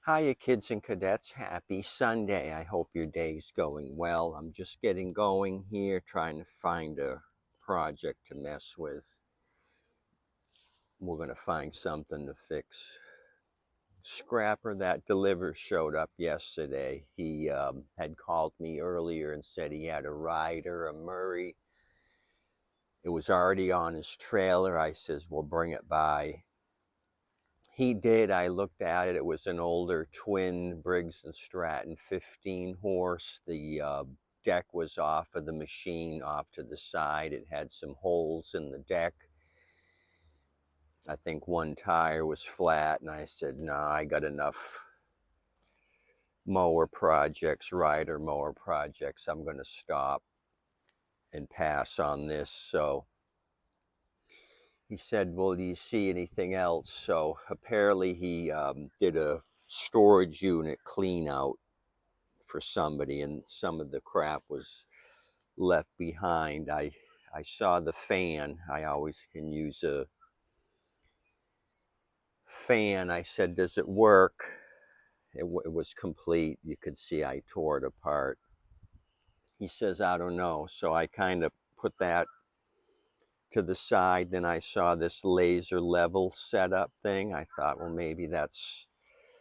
Hiya, kids and cadets. Happy Sunday. I hope your day's going well. I'm just getting going here, trying to find a project to mess with. We're going to find something to fix. Scrapper that delivers showed up yesterday. He had called me earlier and said he had a rider, a Murray. It was already on his trailer. I says, "We'll bring it by." He did. I looked at it. It was an older twin Briggs and Stratton 15 horse. The deck was off of the machine, off to the side. It had some holes in the deck. I think one tire was flat, and I said, "No, I got enough mower projects, rider mower projects. I'm going to stop and pass on this." So he said, "Well, do you see anything else?" So apparently he did a storage unit clean out for somebody, and some of the crap was left behind. I saw the fan. I always can use a fan. I said, "Does it work?" It was complete. You could see I tore it apart. He says, "I don't know." So I kind of put that to the side. Then I saw this laser level setup thing. I thought, well, maybe that's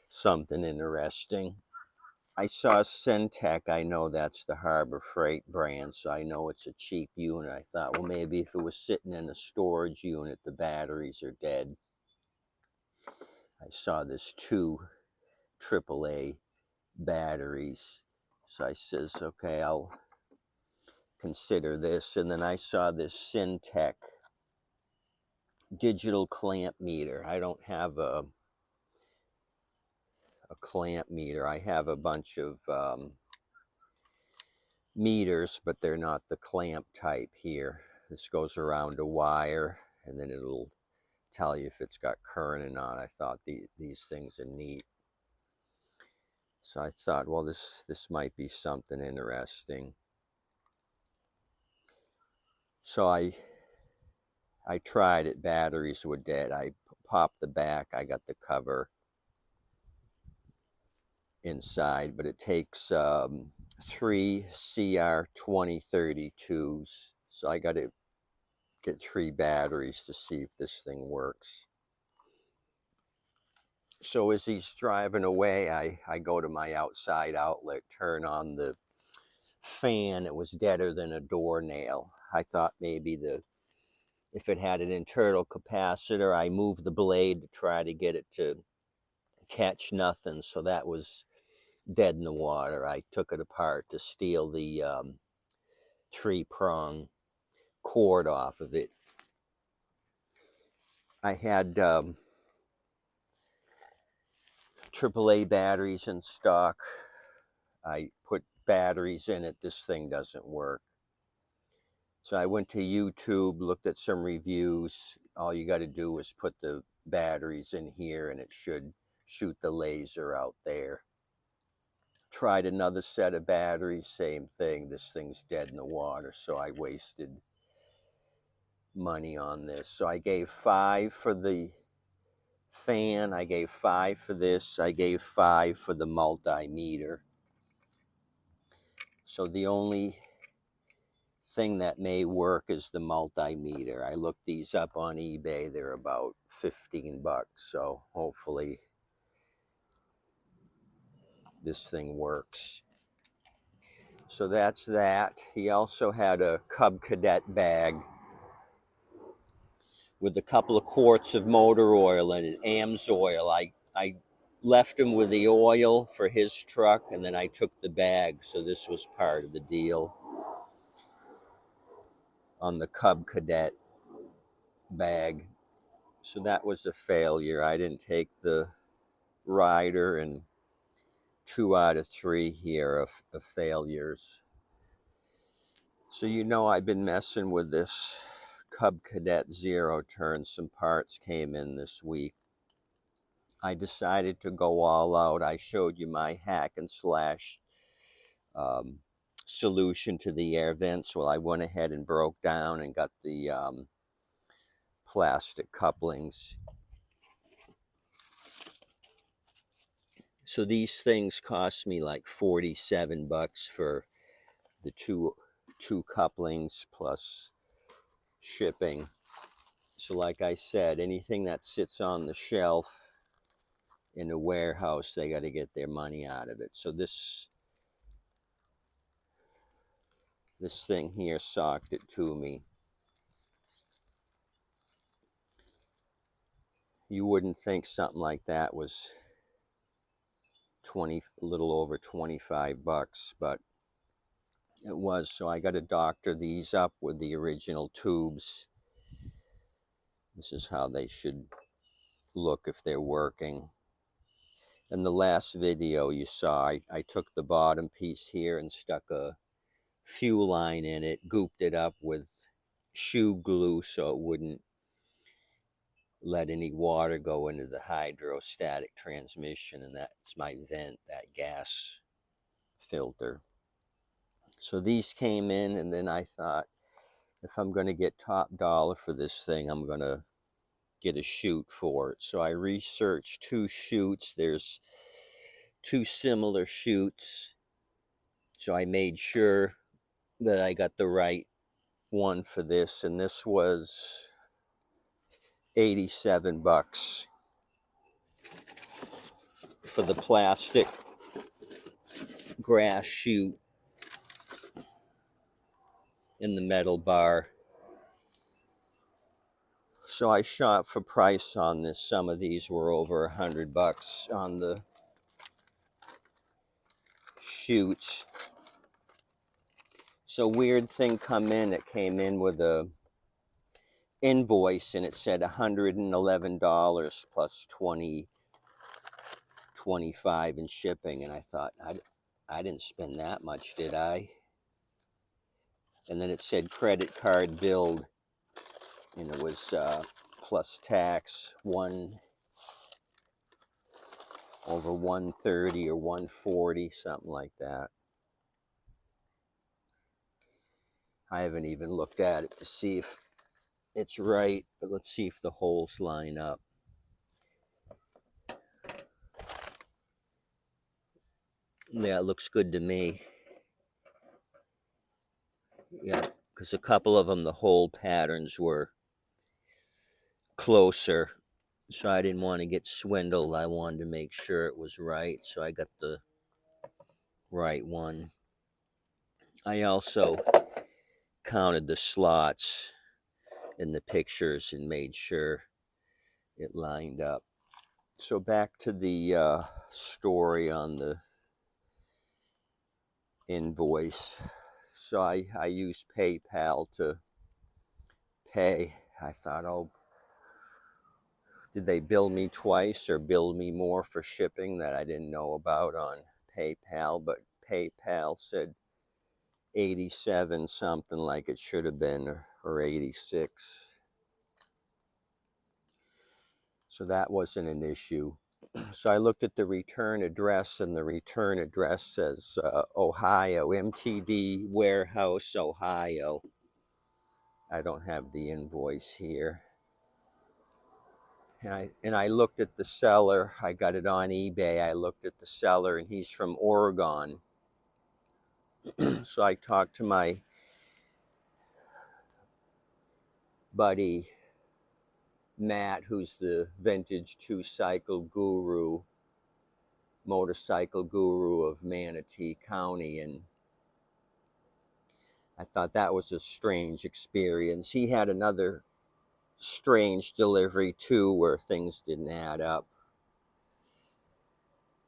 something interesting. I saw Syntec. I know that's the Harbor Freight brand, so I know it's a cheap unit. I thought, well, maybe if it was sitting in a storage unit, the batteries are dead. I saw this 2 AAA batteries. So I says, okay, I'll consider this. And then I saw this Syntec digital clamp meter. I don't have a clamp meter. I have a bunch of meters, but they're not the clamp type here. This goes around a wire, and then it'll tell you if it's got current or not. I thought these things are neat. So I thought, well, this might be something interesting. So I tried it. Batteries were dead. I popped the back. I got the cover inside, but it takes 3 CR2032s. So I got to get 3 batteries to see if this thing works. So as he's driving away, I go to my outside outlet, turn on the fan. It was deader than a doornail. I thought maybe if it had an internal capacitor, I moved the blade to try to get it to catch nothing. So that was dead in the water. I took it apart to steal the 3-prong cord off of it. I had AAA batteries in stock. I put batteries in it. This thing doesn't work. So I went to YouTube, looked at some reviews. All you got to do is put the batteries in here and it should shoot the laser out there. Tried another set of batteries, same thing. This thing's dead in the water, so I wasted money on this. So I gave 5 for the fan, I gave 5 for this, I gave 5 for the multimeter. So the only thing that may work is the multimeter. I looked these up on eBay. They're about 15 bucks. So hopefully this thing works. So that's that. He also had a Cub Cadet bag with a couple of quarts of motor oil in it, AMSOIL. I left him with the oil for his truck, and then I took the bag. So this was part of the deal on the Cub Cadet bag. So that was a failure. I didn't take the rider, and 2 out of 3 here of failures. So I've been messing with this Cub Cadet zero turn. Some parts came in this week. I decided to go all out. I showed you my hack and slash solution to the air vents. Well, I went ahead and broke down and got the plastic couplings So these things cost me like 47 bucks for the two couplings plus shipping. So like I said, anything that sits on the shelf in a warehouse, they got to get their money out of it. So this thing here socked it to me. You wouldn't think something like that was a little over 25 bucks, but it was. So I got to doctor these up with the original tubes. This is how they should look if they're working. In the last video you saw, I took the bottom piece here and stuck a fuel line in it, gooped it up with shoe glue so it wouldn't let any water go into the hydrostatic transmission, and that's my vent, that gas filter. So these came in, and then I thought, if I'm going to get top dollar for this thing, I'm going to get a chute for it. So I researched two chutes. There's two similar chutes. So I made sure that I got the right one for this, and this was 87 bucks for the plastic grass chute in the metal bar. So I shot for price on this. Some of these were over 100 bucks on the chutes. So weird thing it came in with a invoice, and it said $111 plus 25 in shipping, and I thought, I didn't spend that much, did I? And then it said credit card billed, and it was plus tax over 130 or 140, something like that. I haven't even looked at it to see if it's right, but let's see if the holes line up. Yeah, it looks good to me. Yeah, because a couple of them, the hole patterns were closer, so I didn't want to get swindled. I wanted to make sure it was right, so I got the right one. I also counted the slots in the pictures and made sure it lined up. So back to the story on the invoice. So I used PayPal to pay. I thought, oh, did they bill me twice or bill me more for shipping that I didn't know about on PayPal? But PayPal said 87 something, like it should have been, or 86. So that wasn't an issue. So I looked at the return address, and the return address says Ohio, MTD Warehouse, Ohio. I don't have the invoice here. And I looked at the seller. I got it on eBay. I looked at the seller, and he's from Oregon. So I talked to my buddy Matt, who's the vintage motorcycle guru of Manatee County, and I thought that was a strange experience. He had another strange delivery too, where things didn't add up.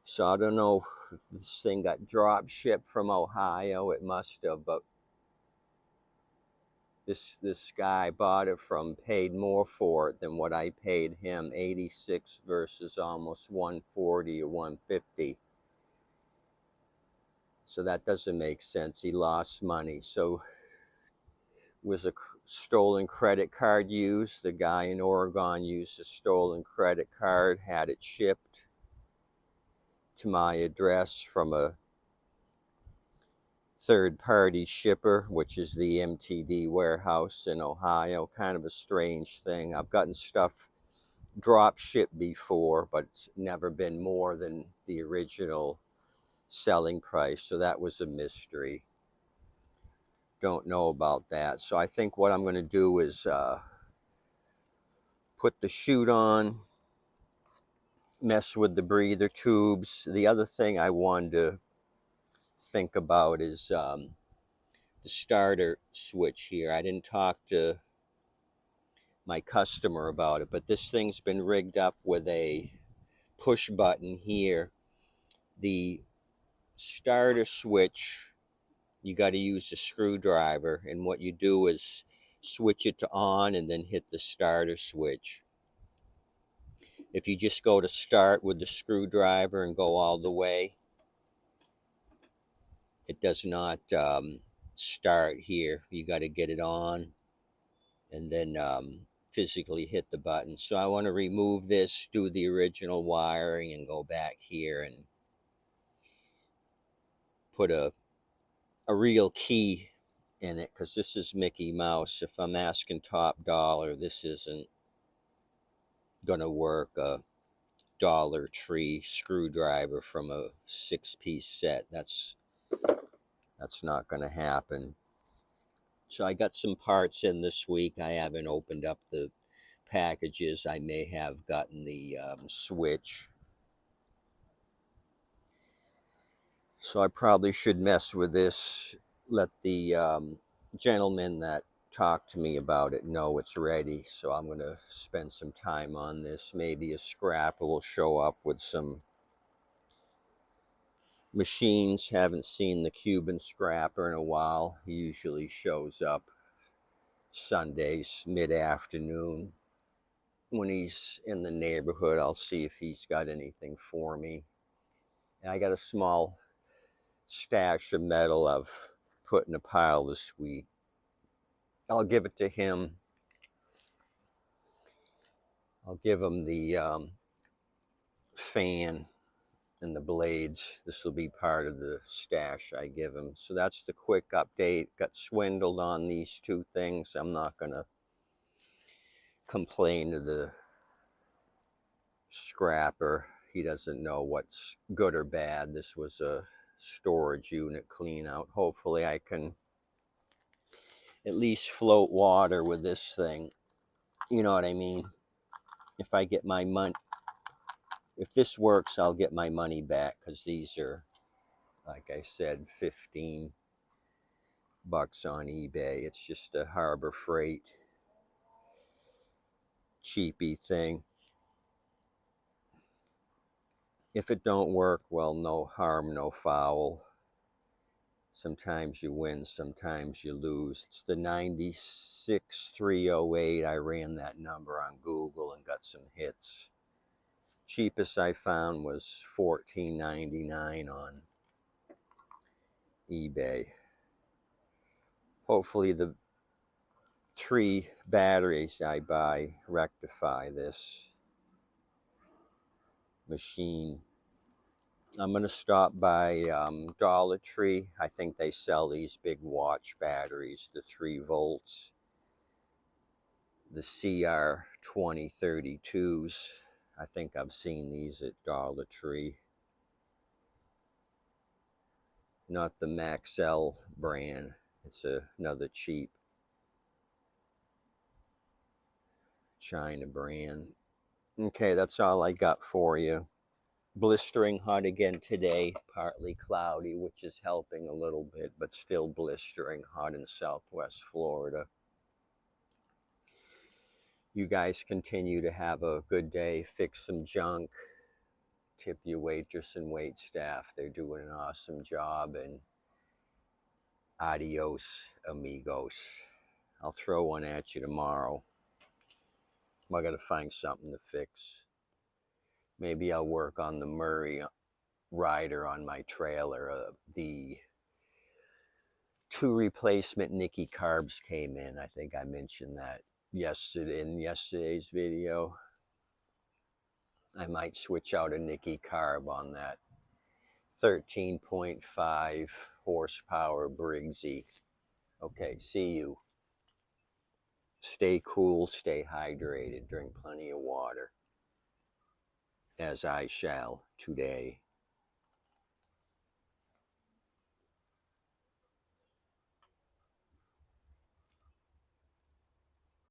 So I don't know if this thing got drop shipped from Ohio. It must have, but this guy bought it from, paid more for it than what I paid him, 86 versus almost 140 or 150. So that doesn't make sense. He lost money. So was a stolen credit card used? The guy in Oregon used a stolen credit card, had it shipped to my address from a third-party shipper, which is the MTD Warehouse in Ohio. Kind of a strange thing. I've gotten stuff drop shipped before, but it's never been more than the original selling price. So that was a mystery. Don't know about that. So I think what I'm going to do is put the chute on, mess with the breather tubes. The other thing I wanted to think about is the starter switch here. I didn't talk to my customer about it, but this thing's been rigged up with a push button here. The starter switch, you got to use a screwdriver, and what you do is switch it to on and then hit the starter switch. If you just go to start with the screwdriver and go all the way, it does not start here. You got to get it on and then physically hit the button. So I want to remove this, do the original wiring, and go back here and put a real key in it, because this is Mickey Mouse. If I'm asking top dollar, this isn't gonna work. A Dollar Tree screwdriver from a 6-piece set, that's not gonna happen. So I got some parts in this week. I haven't opened up the packages. I may have gotten the switch. So I probably should mess with this, let the gentleman that talked to me about it know it's ready. So I'm going to spend some time on this. Maybe a scrapper will show up with some machines. Haven't seen the Cuban scrapper in a while. He usually shows up Sundays mid-afternoon. When he's in the neighborhood, I'll see if he's got anything for me. And I got a small stash of metal I've put in a pile this week. I'll give it to him. I'll give him the fan and the blades. This will be part of the stash I give him. So that's the quick update. Got swindled on these two things. I'm not going to complain to the scrapper. He doesn't know what's good or bad. This was a storage unit clean out. Hopefully I can at least float water with this thing. You know what I mean? If I get my money, if this works, I'll get my money back, because these are, like I said, $15 on eBay. It's just a Harbor Freight cheapy thing. If it don't work, well, no harm, no foul. Sometimes you win, sometimes you lose. It's the 96308. I ran that number on Google and got some hits. Cheapest I found was $14.99 on eBay. Hopefully the 3 batteries I buy rectify this machine. I'm going to stop by Dollar Tree. I think they sell these big watch batteries, the 3 volts, the CR2032s. I think I've seen these at Dollar Tree. Not the Maxell brand. It's another cheap China brand. Okay, that's all I got for you. Blistering hot again today, partly cloudy, which is helping a little bit, but still blistering hot in Southwest Florida. You guys continue to have a good day, fix some junk, tip your waitress and wait staff. They're doing an awesome job, and adios, amigos. I'll throw one at you tomorrow. I got to find something to fix. Maybe I'll work on the Murray rider on my trailer. The 2 replacement Nicky carbs came in. I think I mentioned that in yesterday's video. I might switch out a Nicky carb on that 13.5 horsepower Briggsy. Okay, see you. Stay cool, stay hydrated, drink plenty of water. as I shall today.